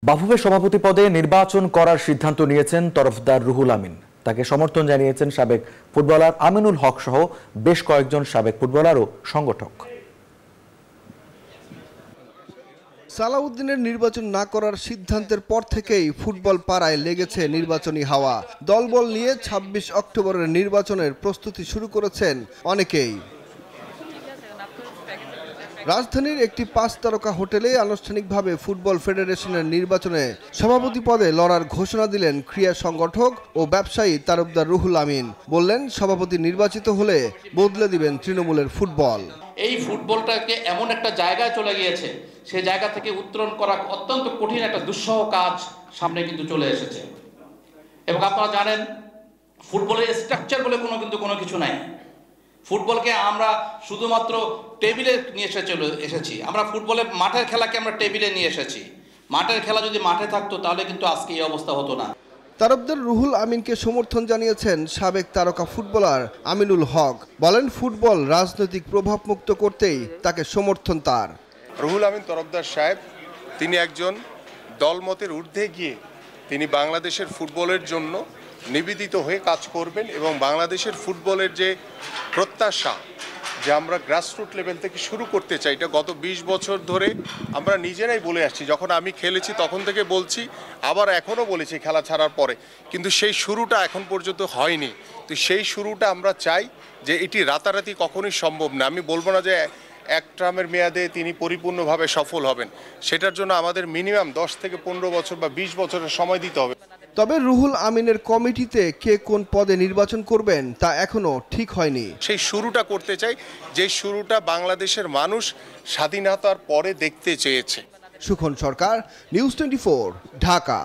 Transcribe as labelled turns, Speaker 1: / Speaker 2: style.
Speaker 1: বাফুফে সভাপতি পদে নির্বাচন করার সিদ্ধান্ত নিয়েছেন তরফদার রুহুল আমিন। তাকে সমর্থন জানিয়েছেন সাবেক ফুটবলার আমিনুল হক সহ বেশ কয়েকজন সাবেক ফুটবলার ও সংগঠক।
Speaker 2: সালাউদ্দিনের নির্বাচন না করার সিদ্ধান্তের পর থেকেই ফুটবল পাড়ায় লেগেছে নির্বাচনী হাওয়া। দলবল নিয়ে ২৬ অক্টোবরের নির্বাচনের প্রস্তুতি শুরু করেছেন অনেকেই। রাজধানীর একটি ৫ তারকা হোটেলে আনুষ্ঠানিকভাবে ফুটবল ফেডারেশনের নির্বাচনে সভাপতি পদে লড়ার ঘোষণা দিলেন ক্রীড়া সংগঠক ও ব্যবসায়ী তারফদার রুহুল আমিন। বললেন, সভাপতি নির্বাচিত হলে বদলে দিবেন তৃণমূলের ফুটবল।
Speaker 3: এই ফুটবলটাকে এমন একটা জায়গায় চলে গিয়েছে, সেই জায়গা থেকে উত্তরণ করা অত্যন্ত কঠিন একটা দুঃসহ কাজ সামনে কিন্তু চলে এসেছে। এবং আপনারা জানেন, ফুটবলের স্ট্রাকচার বলে কোনো কিছু নাই। ফুটবলকে আমরা শুধুমাত্র টেবিলে নিয়ে এসেছি। আমরা ফুটবলের মাঠের খেলাকে আমরা টেবিলে নিয়ে এসেছি। মাঠের খেলা যদি মাঠে থাকতো তাহলে কিন্তু আজকে এই অবস্থা হতো না।
Speaker 2: তারফদার রুহুল আমিনকে সমর্থন জানিয়েছেন সাবেক তারকা ফুটবলার আমিনুল হক। বলেন, ফুটবল রাজনৈতিক প্রভাব মুক্ত করতেই তাকে সমর্থন তার।
Speaker 4: রুহুল আমিন তরফদার সাহেব তিনি একজন দলমতের ঊর্ধ্বে গিয়ে তিনি বাংলাদেশের ফুটবলের জন্য নিবেদিত হয়ে কাজ করবেন এবং বাংলাদেশের ফুটবলের যে প্রত্যাশা যে আমরা গ্রাসরুট লেভেল থেকে শুরু করতে চাই, এটা গত ২০ বছর ধরে আমরা নিজেরাই বলে আসছি। যখন আমি খেলেছি তখন থেকে বলছি, আবার এখনও বলেছি খেলা ছাড়ার পরে, কিন্তু সেই শুরুটা এখন পর্যন্ত হয়নি। তো সেই শুরুটা আমরা চাই যে এটি রাতারাতি কখনোই সম্ভব না। আমি বলবো না যে এক টার্মের মেয়াদে তিনি পরিপূর্ণভাবে সফল হবেন, সেটার জন্য আমাদের মিনিমাম ১০ থেকে ১৫ বছর বা ২০ বছরের সময় দিতে হবে।
Speaker 2: তবে রুহুল আমিনের কমিটিতে কে কোন পদে নির্বাচন করবেন তা এখনো ঠিক হয়নি।
Speaker 4: সেই শুরুটা করতে চাই, যে শুরুটা বাংলাদেশের মানুষ স্বাধীনতার পরে দেখতে চেয়েছে।
Speaker 2: সুখন সরকার, নিউজ 24, ঢাকা।